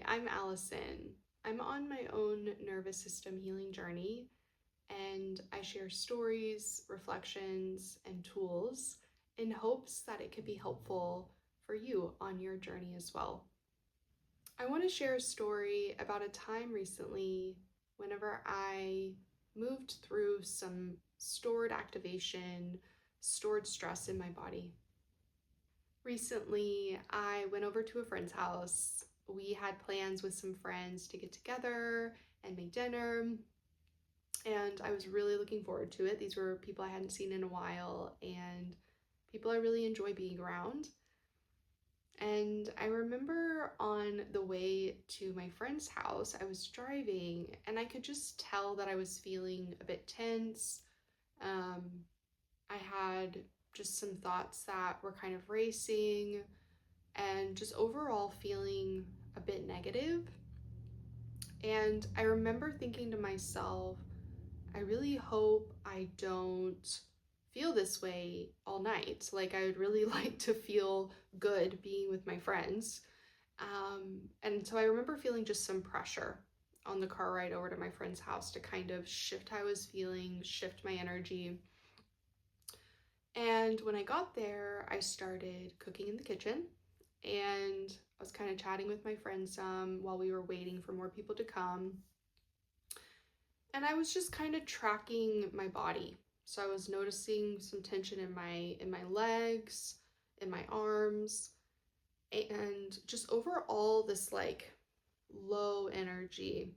I'm Allison. I'm on my own nervous system healing journey, and I share stories, reflections, and tools in hopes that it could be helpful for you on your journey as well. I want to share a story about a time recently whenever I moved through some stored activation, stored stress in my body. Recently, I went over to a friend's house. We had plans with some friends to get together and make dinner, and I was really looking forward to it. These were people I hadn't seen in a while and people I really enjoy being around. And I remember on the way to my friend's house, I was driving and I could just tell that I was feeling a bit tense. Um, I had just some thoughts that were kind of racing and just overall feeling a bit negative. And I remember thinking to myself, I really hope I don't feel this way all night. Like, I would really like to feel good being with my friends. And so I remember feeling just some pressure on the car ride over to my friend's house to kind of shift how I was feeling, shift my energy. And when I got there, I started cooking in the kitchen and I was kind of chatting with my friends while we were waiting for more people to come. And I was just kind of tracking my body. So I was noticing some tension in my legs, in my arms, and just overall this like low energy.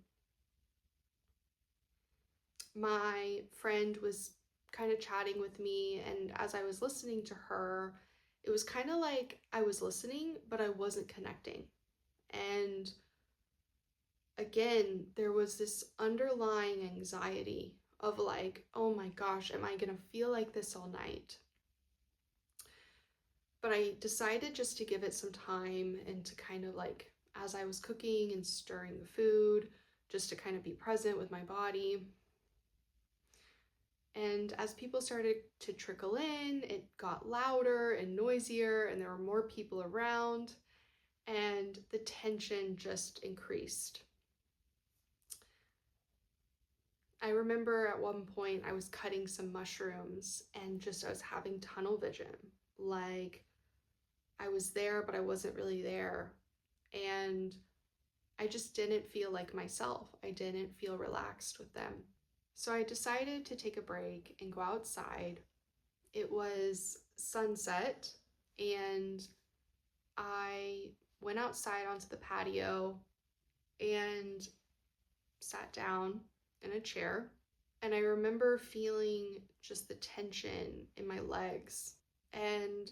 My friend was kind of chatting with me, and as I was listening to her, it was kind of like I was listening, but I wasn't connecting. And again, there was this underlying anxiety of like, oh my gosh, am I gonna feel like this all night? But I decided just to give it some time and to kind of like, as I was cooking and stirring the food, just to kind of be present with my body. And as people started to trickle in, it got louder and noisier, and there were more people around, and the tension just increased. I remember at one point I was cutting some mushrooms and just I was having tunnel vision. Like I was there, but I wasn't really there. And I just didn't feel like myself. I didn't feel relaxed with them. So I decided to take a break and go outside. It was sunset and I went outside onto the patio and sat down in a chair. And I remember feeling just the tension in my legs. And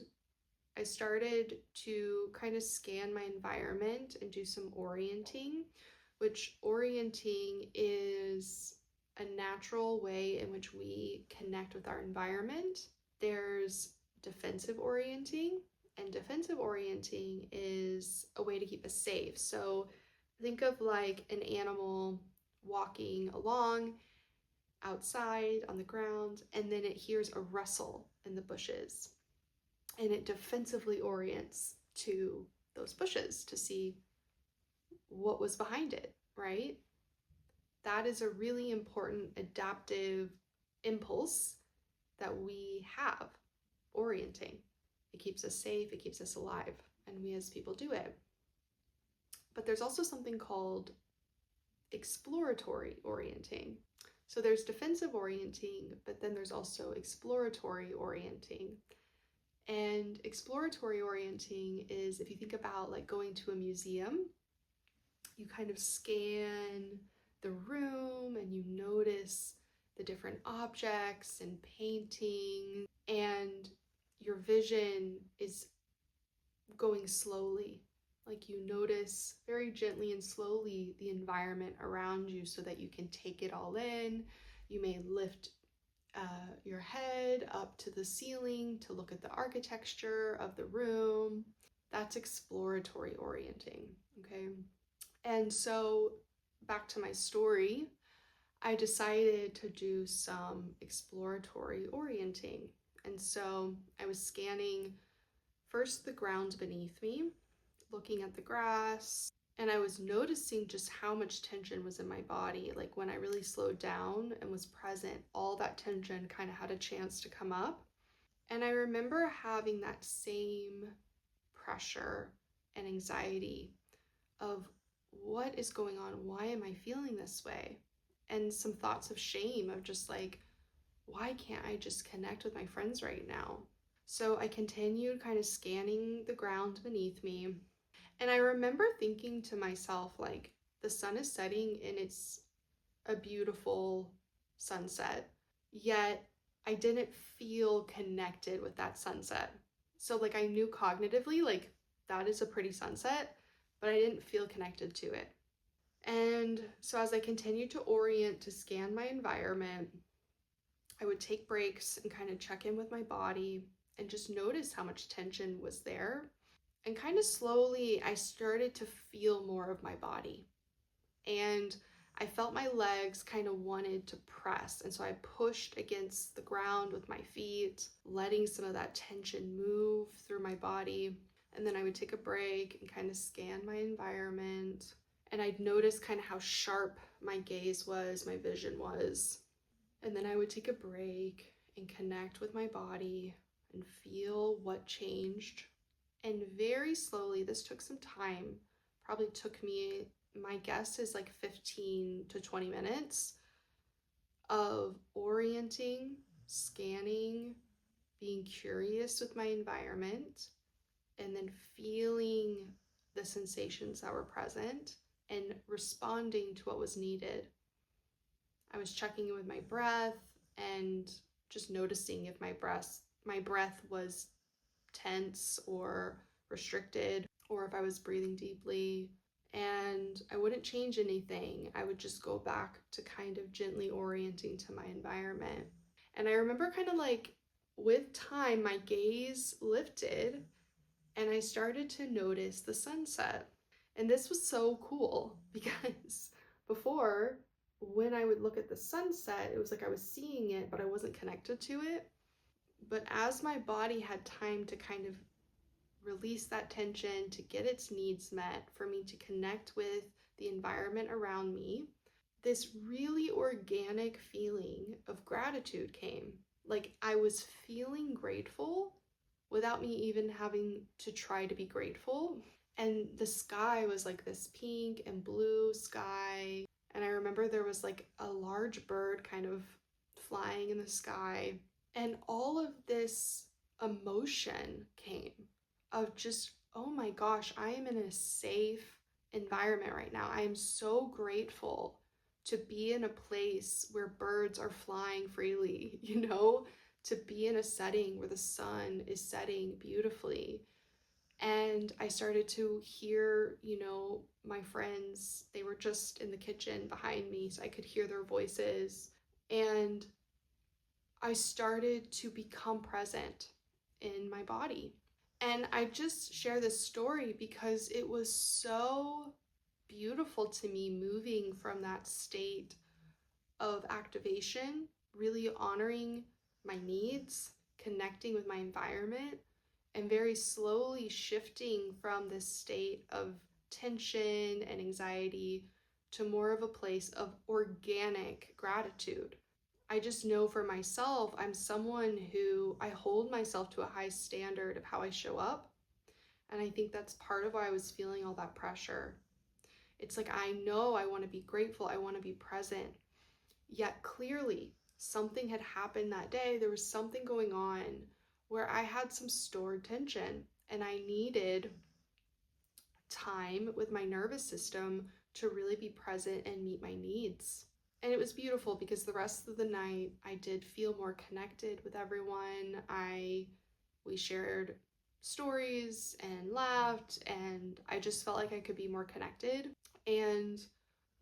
I started to kind of scan my environment and do some orienting, which orienting is a natural way in which we connect with our environment. There's defensive orienting, and defensive orienting is a way to keep us safe. So think of like an animal walking along outside on the ground, and then it hears a rustle in the bushes, and it defensively orients to those bushes to see what was behind it, right? That is a really important adaptive impulse that we have, orienting. It keeps us safe, it keeps us alive, and we as people do it. But there's also something called exploratory orienting. So there's defensive orienting, but then there's also exploratory orienting. And exploratory orienting is, if you think about like going to a museum, you kind of scan the room and you notice the different objects and paintings, and your vision is going slowly. Like you notice very gently and slowly the environment around you so that you can take it all in. You may lift your head up to the ceiling to look at the architecture of the room. That's exploratory orienting, okay? And so back to my story, I decided to do some exploratory orienting. And so I was scanning first the ground beneath me, looking at the grass, And I was noticing just how much tension was in my body. Like when I really slowed down and was present, all that tension kind of had a chance to come up. And I remember having that same pressure and anxiety of what is going on? Why am I feeling this way? And some thoughts of shame of just like, why can't I just connect with my friends right now? So I continued kind of scanning the ground beneath me. And I remember thinking to myself, like, the sun is setting and it's a beautiful sunset, yet I didn't feel connected with that sunset. So, like, I knew cognitively, like, that is a pretty sunset, but I didn't feel connected to it. And so, as I continued to orient to scan my environment, I would take breaks and kind of check in with my body and just notice how much tension was there. And kind of slowly, I started to feel more of my body. And I felt my legs kind of wanted to press. And so I pushed against the ground with my feet, letting some of that tension move through my body. And then I would take a break and kind of scan my environment. And I'd notice kind of how sharp my gaze was, my vision was. And then I would take a break and connect with my body and feel what changed. And very slowly, this took some time, probably took me, my guess is like 15 to 20 minutes of orienting, scanning, being curious with my environment, and then feeling the sensations that were present and responding to what was needed. I was checking in with my breath and just noticing if my breath was tense or restricted, or if I was breathing deeply. And I wouldn't change anything. I would just go back to kind of gently orienting to my environment. And I remember kind of like with time, my gaze lifted and I started to notice the sunset. And this was so cool because before, when I would look at the sunset, it was like I was seeing it, but I wasn't connected to it. But as my body had time to kind of release that tension, to get its needs met, for me to connect with the environment around me, this really organic feeling of gratitude came. Like I was feeling grateful without me even having to try to be grateful. And the sky was like this pink and blue sky. And I remember there was like a large bird kind of flying in the sky. And all of this emotion came of just, oh my gosh, I am in a safe environment right now. I am so grateful to be in a place where birds are flying freely, to be in a setting where the sun is setting beautifully. And I started to hear, my friends, they were just in the kitchen behind me, so I could hear their voices. And I started to become present in my body. And I just share this story because it was so beautiful to me moving from that state of activation, really honoring my needs, connecting with my environment, and very slowly shifting from this state of tension and anxiety to more of a place of organic gratitude. I just know for myself, I'm someone who I hold myself to a high standard of how I show up. And I think that's part of why I was feeling all that pressure. It's like I know I want to be grateful, I want to be present. Yet clearly, something had happened that day. There was something going on where I had some stored tension and I needed time with my nervous system to really be present and meet my needs. And it was beautiful because the rest of the night I did feel more connected with everyone. We shared stories and laughed, and I just felt like I could be more connected. And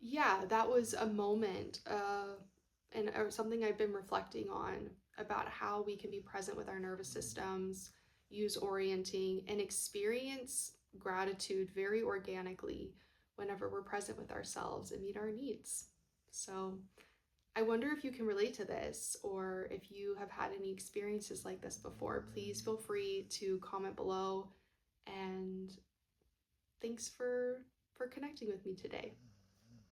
yeah, that was a moment and something I've been reflecting on about how we can be present with our nervous systems, use orienting, and experience gratitude very organically whenever we're present with ourselves and meet our needs. So I wonder if you can relate to this, or if you have had any experiences like this before. Please feel free to comment below. And thanks for for connecting with me today.